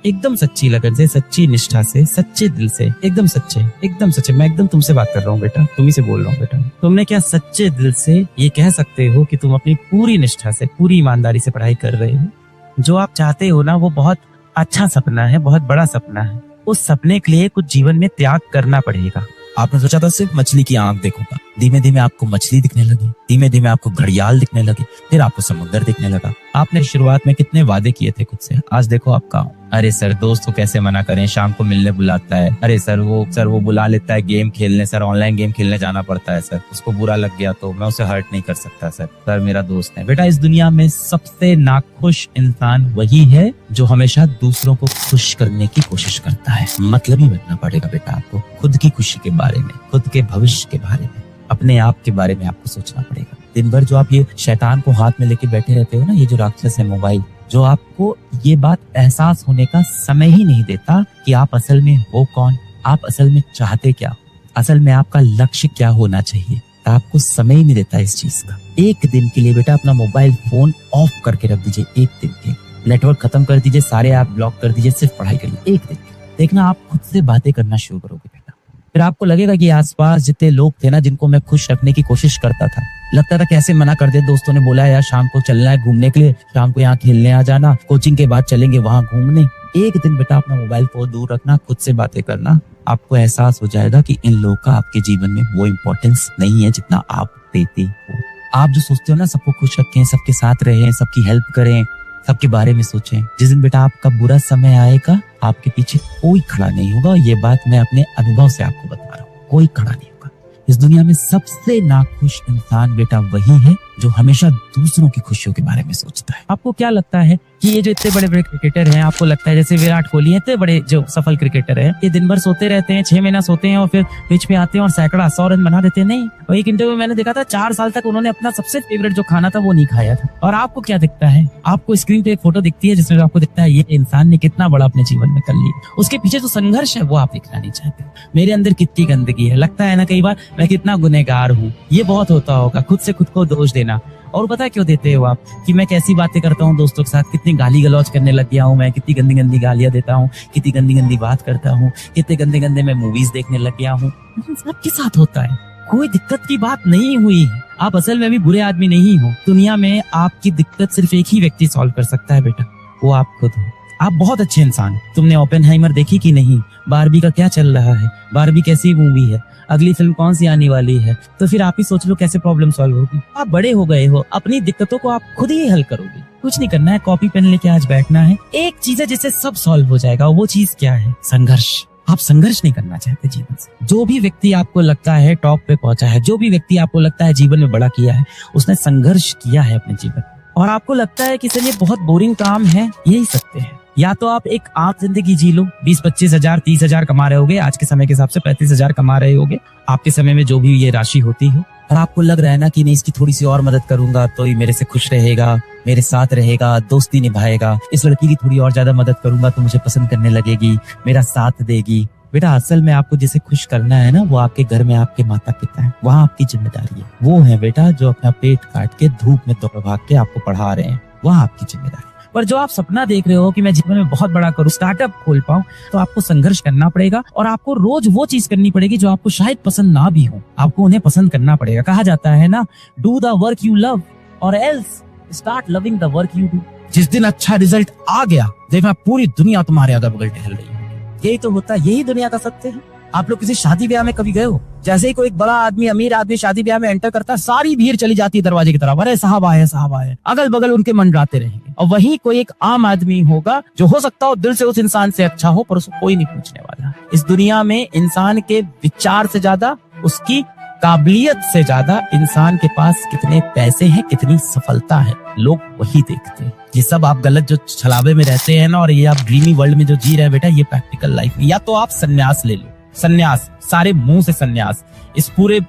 एकदम सच्ची लगन से, सच्ची निष्ठा से, सच्चे दिल से, एकदम सच्चे, मैं एकदम तुमसे बात कर रहा हूँ बेटा, तुम्ही से बोल रहा हूँ बेटा। तुमने क्या सच्चे दिल से ये कह सकते हो कि तुम अपनी पूरी निष्ठा से, पूरी ईमानदारी से पढ़ाई कर रहे हो? जो आप चाहते हो ना वो बहुत अच्छा सपना है, बहुत बड़ा सपना है। उस सपने के लिए कुछ जीवन में त्याग करना पड़ेगा। आपने सोचा था सिर्फ मछली की आंख देखूंगा, धीमे धीमे आपको मछली दिखने लगी, धीमे धीमे आपको घड़ियाल दिखने लगे, फिर आपको समुद्र दिखने लगा। आपने शुरुआत में कितने वादे किए थे खुद से, आज देखो आप कहाँ हो। अरे सर दोस्त को कैसे मना करें, शाम को मिलने बुलाता है। अरे सर वो बुला लेता है गेम खेलने, सर ऑनलाइन गेम खेलने जाना पड़ता है सर, उसको बुरा लग गया तो मैं उसे हर्ट नहीं कर सकता सर मेरा दोस्त है। बेटा इस दुनिया में सबसे नाखुश इंसान वही है जो हमेशा दूसरों को खुश करने की कोशिश करता है। मतलब ही बनना पड़ेगा बेटा आपको, खुद की खुशी के बारे में, खुद के भविष्य के बारे में, अपने आप के बारे में आपको सोचना पड़ेगा। दिन भर जो आप ये शैतान को हाथ में लेके बैठे रहते हो ना, ये जो राक्षस है मोबाइल, जो आपको ये बात एहसास होने का समय ही नहीं देता कि आप असल में हो कौन, आप असल में चाहते क्या, असल में आपका लक्ष्य क्या होना चाहिए, तो आपको समय ही नहीं देता इस चीज का। एक दिन के लिए बेटा अपना मोबाइल फोन ऑफ करके रख दीजिए, एक दिन के नेटवर्क खत्म कर दीजिए, सारे ऐप ब्लॉक कर दीजिए, सिर्फ पढ़ाई के लिए एक दिन। देखना आप खुद से बातें करना शुरू करोगे बेटा, फिर आपको लगेगा कि आसपास जितने लोग थे ना जिनको मैं खुश रखने की कोशिश करता था, लगता था कैसे मना कर दे। दोस्तों ने बोला यार शाम को चलना है घूमने के लिए, शाम को यहाँ खेलने आ जाना, कोचिंग के बाद चलेंगे वहां घूमने। एक दिन बेटा अपना मोबाइल फोन दूर रखना, खुद से बातें करना, आपको एहसास हो जाएगा कि इन लोगों का आपके जीवन में वो इम्पोर्टेंस नहीं है जितना आप देते हो। आप जो सोचते हो ना सबको खुश रखें, सबके साथ रहें, सबकी हेल्प करें, सबके बारे में सोचें, जिस दिन बेटा आपका बुरा समय आएगा आपके पीछे कोई खड़ा नहीं होगा। ये बात मैं अपने अनुभव से आपको बता रहा हूँ, कोई खड़ा नहीं होगा। इस दुनिया में सबसे नाखुश इंसान बेटा वही है जो हमेशा दूसरों की खुशियों के बारे में सोचता है। आपको क्या लगता है कि ये जो इतने बड़े बड़े क्रिकेटर हैं, आपको लगता है जैसे विराट कोहली है, इतने बड़े जो सफल क्रिकेटर हैं, ये दिन भर सोते रहते हैं, 6 महीना सोते हैं और फिर पिच पे आते हैं और सैकड़ा 100 रन बना देते हैं? नहीं। और एक इंटरव्यू में मैंने देखा था 4 साल तक उन्होंने अपना सबसे फेवरेट जो खाना था वो नहीं खाया था। और आपको क्या दिखता है, आपको स्क्रीन पे एक फोटो दिखती है जिसमें आपको दिखता है ये इंसान ने कितना बड़ा अपने जीवन में कर लिया, उसके पीछे जो संघर्ष है वो आप देखना नहीं चाहते। मेरे अंदर कितनी गंदगी है, लगता है ना कई बार मैं कितना गुनहगार हूँ, ये बहुत होता होगा, खुद से खुद को दोष देना। और पता है क्यों देते हो आप, कि मैं कैसी बातें करता हूँ दोस्तों के साथ, कितनी गाली गलौज करने लग गया हूँ मैं, कितनी गंदी गंदी गालियां देता हूँ, कितनी गंदी गंदी बात करता हूँ, कितने गंदे गंदे मैं मूवीज देखने लग गया हूँ। सबके साथ होता है, कोई दिक्कत की बात नहीं हुई है। आप असल में भी बुरे आदमी नहीं हो। दुनिया में आपकी दिक्कत सिर्फ एक ही व्यक्ति सॉल्व कर सकता है बेटा, वो आप खुद हो। आप बहुत अच्छे इंसान। तुमने ओपेनहाइमर देखी कि नहीं? बारबी का क्या चल रहा है, बारबी कैसी मूवी है, अगली फिल्म कौन सी आने वाली है, तो फिर आप ही सोच लो कैसे प्रॉब्लम सॉल्व होगी। आप बड़े हो गए हो, अपनी दिक्कतों को आप खुद ही हल करोगे। कुछ नहीं करना है, कॉपी पेन लेके आज बैठना है, एक चीज है जिससे सब सॉल्व हो जाएगा। वो चीज क्या है? संघर्ष। आप संघर्ष नहीं करना चाहते जीवन से। जो भी व्यक्ति आपको लगता है टॉप पे पहुंचा है, जो भी व्यक्ति आपको लगता है जीवन में बड़ा किया है, उसने संघर्ष किया है अपने जीवन में। और आपको लगता है कि सर ये बहुत बोरिंग काम है, यही सकते हैं। या तो आप एक आम जिंदगी जी लो, 20-25 हजार 30 हजार कमा रहे होगे, आज के समय के हिसाब से 35 हजार कमा रहे होगे, आपके समय में जो भी ये राशि होती हो, और आपको लग रहा है ना कि नहीं इसकी थोड़ी सी और मदद करूंगा तो ये मेरे से खुश रहेगा, मेरे साथ रहेगा, दोस्ती निभाएगा, इस लड़की की थोड़ी और ज्यादा मदद करूंगा तो मुझे पसंद करने लगेगी, मेरा साथ देगी। बेटा असल में आपको जिसे खुश करना है ना, वो आपके घर में आपके माता पिता है, वहाँ आपकी जिम्मेदारी है। वो है बेटा जो अपना पेट काट के धूप में दौड़ भाग के आपको पढ़ा रहे हैं, वहाँ आपकी जिम्मेदारी। पर जो आप सपना देख रहे हो कि मैं जीवन में बहुत बड़ा करूं, स्टार्टअप खोल पाऊं, तो आपको संघर्ष करना पड़ेगा और आपको रोज वो चीज करनी पड़ेगी जो आपको शायद पसंद ना भी हो, आपको उन्हें पसंद करना पड़ेगा। कहा जाता है ना, do the work you love or else start loving the work you do. जिस दिन अच्छा रिजल्ट आ गया, देखना पूरी दुनिया तुम्हारे अगल बगल टहल रही है। यही तो होता है, यही दुनिया का सत्य है। आप लोग किसी शादी ब्याह में कभी गए हो? जैसे ही कोई एक बड़ा आदमी, अमीर आदमी शादी ब्याह में एंटर करता है, सारी भीड़ चली जाती है दरवाजे की तरफ, अरे साहब आए, साहब आए, अगल बगल उनके मंडराते रहेंगे। और वहीं कोई एक आम आदमी होगा जो हो सकता हो दिल से उस इंसान से अच्छा हो, पर उसको कोई नहीं पूछने वाला। इस दुनिया में इंसान के विचार से ज्यादा, उसकी काबिलियत से ज्यादा इंसान के पास कितने पैसे हैं, कितनी सफलता है, लोग वही देखते हैं। ये सब आप गलत जो छलावे में रहते हैं ना, और ये आप ड्रीमी वर्ल्ड में जो जी रहे हैं बेटा, ये प्रैक्टिकल लाइफ में। या तो आप सन्यास ले लो, सन्यास, सारे मुंह से सन्यास, इस पूरे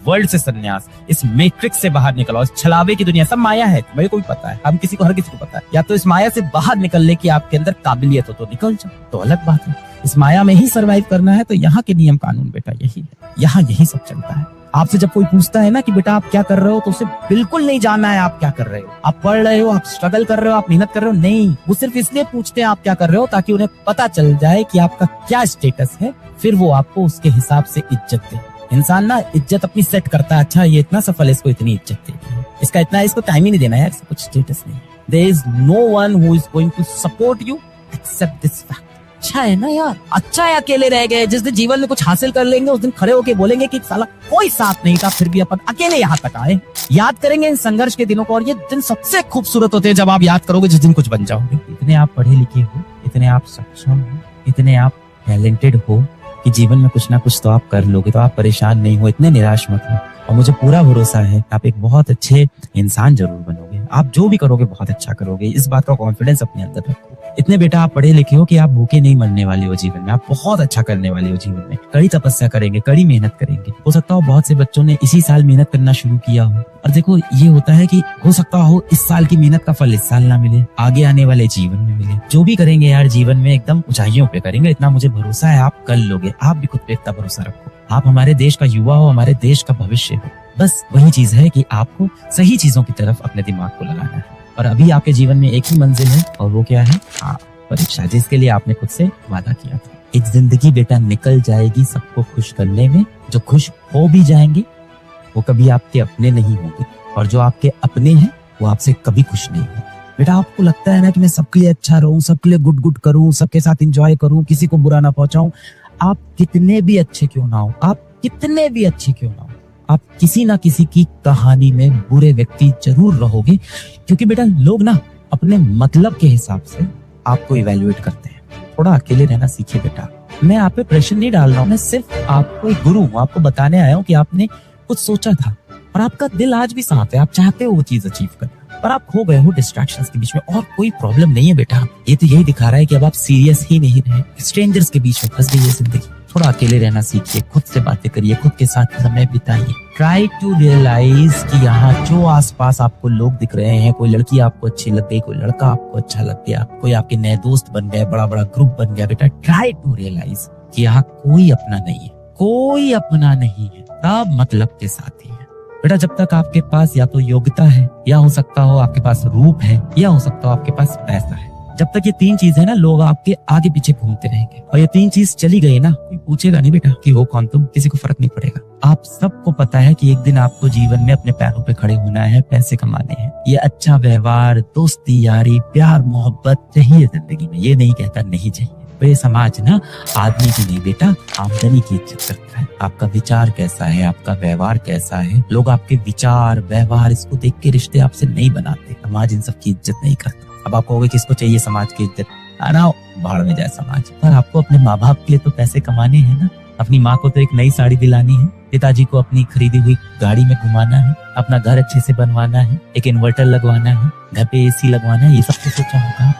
वर्ल्ड से सन्यास, इस मैट्रिक्स से बाहर निकल आओ। इस छलावे की दुनिया सब माया है, मेरे को भी पता है, हम किसी को, हर किसी को पता है। या तो इस माया से बाहर निकलने की आपके अंदर काबिलियत हो तो निकल जाओ, तो अलग बात है। इस माया में ही सरवाइव करना है तो यहाँ के नियम कानून बेटा यही है, यहाँ यही सब चलता है। आपसे जब कोई पूछता है ना कि बेटा आप क्या कर रहे हो, तो उसे बिल्कुल नहीं जानना है आप क्या कर रहे हो, आप पढ़ रहे हो, आप स्ट्रगल कर रहे हो, आप मेहनत कर रहे हो, नहीं, वो सिर्फ इसलिए पूछते हैं आप क्या कर रहे हो ताकि उन्हें पता चल जाए कि आपका क्या स्टेटस है, फिर वो आपको उसके हिसाब से इज्जत दे। इंसान ना इज्जत अपनी सेट करता है, अच्छा ये इतना सफल है, इसको इतनी इज्जत देगी, इसका इतना, इसको टाइम ही नहीं देना यार, इसका कुछ स्टेटस नहीं। There is no one who is going to support you except this fact. अच्छा है ना यार, अच्छा है अकेले रह गए, जिस दिन जीवन में कुछ हासिल कर लेंगे उस दिन खड़े होके बोलेंगे कि साला कोई साथ नहीं था, फिर भी अपन अकेले यहाँ तक आए। याद करेंगे इन संघर्ष के दिनों को, और ये दिन सबसे खूबसूरत होते हैं जब आप याद करोगे जिस दिन कुछ बन जाओगे। इतने आप पढ़े लिखे हो, इतने आप सक्षम हो, इतने आप टैलेंटेड हो कि जीवन में कुछ ना कुछ तो आप कर लोगे, तो आप परेशान नहीं हो, इतने निराश मत हो, और मुझे पूरा भरोसा है आप एक बहुत अच्छे इंसान जरूर बनोगे। आप जो भी करोगे बहुत अच्छा करोगे, इस बात का कॉन्फिडेंस अपने अंदर रखो। इतने बेटा आप पढ़े लिखे हो कि आप भूखे नहीं मरने वाले हो जीवन में, आप बहुत अच्छा करने वाले हो जीवन में, कड़ी तपस्या करेंगे, कड़ी मेहनत करेंगे। हो सकता हो बहुत से बच्चों ने इसी साल मेहनत करना शुरू किया हो, और देखो ये होता है कि हो सकता हो इस साल की मेहनत का फल इस साल ना मिले, आगे आने वाले जीवन में मिले। जो भी करेंगे यार जीवन में एकदम ऊंचाइयों पे करेंगे, इतना मुझे भरोसा है आप कर लोगे। आप भी खुद पे इतना भरोसा रखो, आप हमारे देश का युवा हो, हमारे देश का भविष्य हो। बस वही चीज है कि आपको सही चीजों की तरफ अपने दिमाग को लगाना है, और अभी आपके जीवन में एक ही मंजिल है, और वो क्या है? परीक्षा, जिसके लिए आपने खुद से वादा किया था। एक जिंदगी बेटा निकल जाएगी सबको खुश करने में, जो खुश हो भी जाएंगे वो कभी आपके अपने नहीं होंगे, और जो आपके अपने हैं वो आपसे कभी खुश नहीं होंगे। बेटा आपको लगता है ना कि मैं सबके लिए अच्छा रहूं, सबके लिए गुड गुड करूं, सबके साथ एंजॉय करूं, किसी को बुरा ना पहुंचाऊं। आप कितने भी अच्छे क्यों ना हो, आप कितने भी अच्छे क्यों ना हो, आप किसी ना किसी की कहानी में बुरे व्यक्ति जरूर रहोगे, क्योंकि बेटा लोग ना अपने मतलब के हिसाब से आपको इवेल्युएट करते हैं। थोड़ा अकेले रहना सीखिए बेटा। मैं आप पे प्रेशर नहीं डाल रहा हूँ, मैं सिर्फ आपको एक गुरु हूँ, आपको बताने आया हूँ कि आपने कुछ सोचा था और आपका दिल आज भी साफ है, आप चाहते हो वो चीज अचीव करना, पर आप खो गए हो डिस्ट्रैक्शंस के बीच में। और कोई प्रॉब्लम नहीं है बेटा, ये तो यही दिखा रहा है कि अब आप सीरियस ही नहीं रहे, स्ट्रेंजर्स के बीच में फंस गई है जिंदगी। थोड़ा अकेले रहना सीखिए, खुद से बातें करिए, खुद के साथ समय बिताइए। ट्राई टू रियलाइज कि यहाँ जो आसपास आपको लोग दिख रहे हैं, कोई लड़की आपको अच्छी लग गई, कोई लड़का आपको अच्छा लग गया, कोई आपके नए दोस्त बन गए, बड़ा बड़ा ग्रुप बन गया, बेटा ट्राई टू रियलाइज कि यहाँ कोई अपना नहीं है, कोई अपना नहीं है, सब मतलब के साथ ही है। बेटा जब तक आपके पास या तो योग्यता है, या हो सकता हो आपके पास रूप है, या हो सकता हो आपके पास पैसा है, जब तक ये तीन चीज है ना, लोग आपके आगे पीछे घूमते रहेंगे। और ये तीन चीज चली गई ना, कोई पूछेगा नहीं बेटा कि हो कौन तुम, किसी को फर्क नहीं पड़ेगा। आप सबको पता है कि एक दिन आपको जीवन में अपने पैरों पे खड़े होना है, पैसे कमाने हैं। ये अच्छा व्यवहार, दोस्ती यारी, प्यार मोहब्बत चाहिए जिंदगी में, ये नहीं कहता नहीं चाहिए। तो ये समाज ना आदमी की नहीं बेटा, आमदनी की इज्जत करता है। आपका विचार कैसा है, आपका व्यवहार कैसा है, लोग आपके विचार व्यवहार इसको देख के रिश्ते आपसे नहीं बनाते। समाज इन सब की इज्जत नहीं करता। अब आप कहोगे किसको चाहिए समाज की इज्जत, आना भाड़ में जाए समाज। पर आपको अपने माँ बाप के लिए तो पैसे कमाने हैं ना। अपनी माँ को तो एक नई साड़ी दिलानी है, पिताजी को अपनी खरीदी हुई गाड़ी में घुमाना है, अपना घर अच्छे से बनवाना है, एक इन्वर्टर लगवाना है, घर पे एसी लगवाना है, ये सब तो सोचा होगा।